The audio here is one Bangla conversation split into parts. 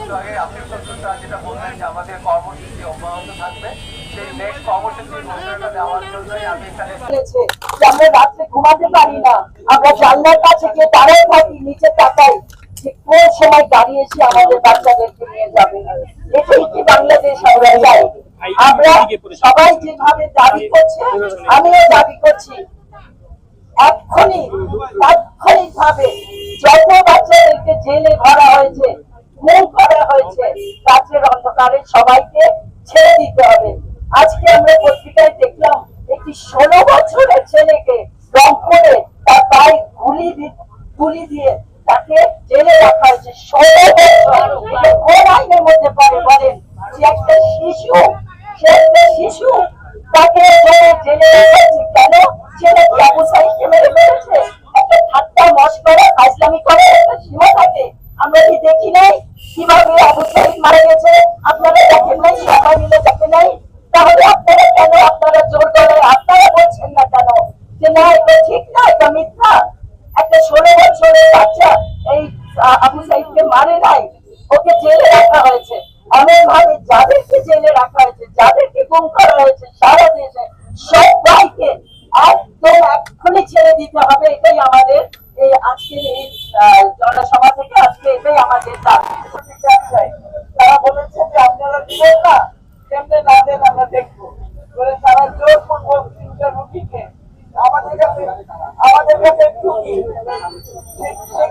একটু আগে আপনি যেটা বললেন যে আমাদের কর্মসূচি অব্যাহত থাকবে, সেই নেক্সট কর্মসূচির ঘোষণাটা দেওয়ার জন্যই আমি এখানে আমরা রাত্রে ঘুমাতে পারি না, আমরা জানলার কাছে গিয়ে দাঁড়িয়ে থাকি, নিচে তাকাই যে কোন সময় দাঁড়িয়ে এসে আমাদের বাচ্চাদেরকে নিয়ে যাবে। এটাই কি বাংলাদেশ আমরা চাই? আমরা সবাই যেভাবে দাবি করছে, আমিও দাবি করছি তাৎক্ষণিক ভাবে যত বাচ্চাদেরকে জেলে ভরা হয়েছে, খুন করা হয়েছে, রাজ্যের অন্ধকারে সবাইকে ছেড়ে দিতে হবে। আজকে আমরা পত্রিকায় দেখলাম একটি 16 বছরের ছেলেকে রংপুরে তার পায়ে গুলি দিয়ে তাকে জেলে রাখা হয়েছে। 16 বছর কোন আইনের মধ্যে পড়ে বলেন? যে একটা শিশু তাকে জেলে রাখা হয়েছে কেন? ছেলে কি আবু সাইদকে মেরে ফেলেছে? একটা ঠাট্টা মশকরা ফাজলামি করে একটা সীমা থাকে। আমরা কি দেখি নাই কিভাবে আবু সাইদ মারা গেছে? আপনারা দেখেন নাই? সবাই মিলে দেখেন নাই? তাহলে আপনারা কেন আপনারা জোর করে আপনারা বলছেন না কেন যে না এটা ঠিক না, এটা মিথ্যা? একটা 16 বছরের বাচ্চা এই আবু সাইদকে মারে নাই, ওকে জেলে রাখা হয়েছে। এমন ভাবে যাদেরকে জেলে রাখা হয়েছে, যাদেরকে গুম করা হয়েছে সারা দেশে, সবাইকে একদম এক্ষুনি ছেড়ে দিতে হবে। এটাই আমাদের এই আজকের এই জনসভা থেকে আজকে এটাই আমাদের দাবি। তারা বলেছে যে আপনারা দিবেন না, কেমনে না দেন আমরা দেখবো বলে তারা জোরপূর্বক 3টা রুগীকে আমাদের কাছে একটু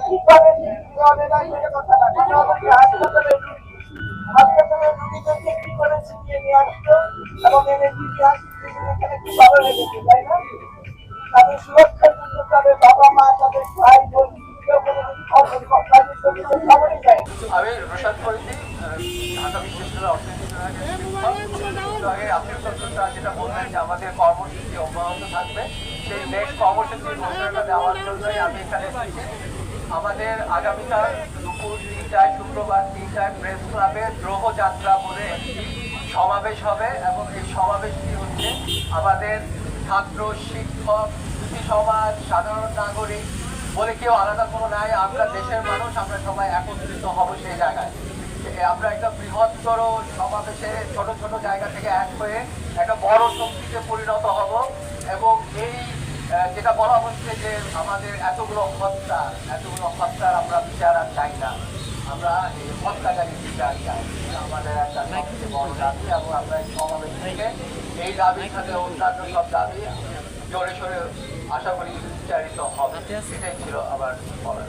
কি করে কথা না হাসপাতালের রুগীদেরকে কি করে ছিটিয়ে নিয়ে আসতো এবং এনে এখানে কি ভালো লেগেছে, তাই না? তাদের সুরক্ষার জন্য তাদের বাবা মা, তাদের ভাই বোন আমি রোশাদ ফরিদি, ঢাকা বিশ্ববিদ্যালয়ের অর্থনীতি বিভাগের আপনি যেটা বললেন যে আমাদের কর্মসূচি অব্যাহত থাকবে, সেই নেক্সট কর্মসূচির ঘোষণাটা দেওয়ার জন্যই আমি এখানে এসেছি। আমাদের আগামীকাল দুপুর 3টায়, শুক্রবার 3টায় প্রেস ক্লাবে দ্রোহ যাত্রা বলে একটি সমাবেশ হবে এবং এই সমাবেশটি হচ্ছে আমাদের ছাত্র, শিক্ষক, সুফি সমাজ, সাধারণ নাগরিক বলে কেউ আলাদা কোনো নাই, আমরা দেশের মানুষ, আমরা সবাই একত্রিত হব সেই জায়গায়। আমরা একটা বৃহত্তর সমাবেশে ছোট ছোট জায়গা থেকে এক হয়ে একটা বড় শক্তিতে পরিণত হব এবং এই যেটা বলা হচ্ছে যে আমাদের এতগুলো হত্যার আমরা বিচার আর চাই না, আমরা এই হত্যাকারী বিচার চাই। আমাদের একটা সবচেয়ে বড় দাবি এবং আমরা এই সমাবেশ থেকে এই দাবির সাথে অন্যান্য সব দাবি জোরে সোরে আশা করি বিচারিত হবে। এটাই ছিল আমার বলার।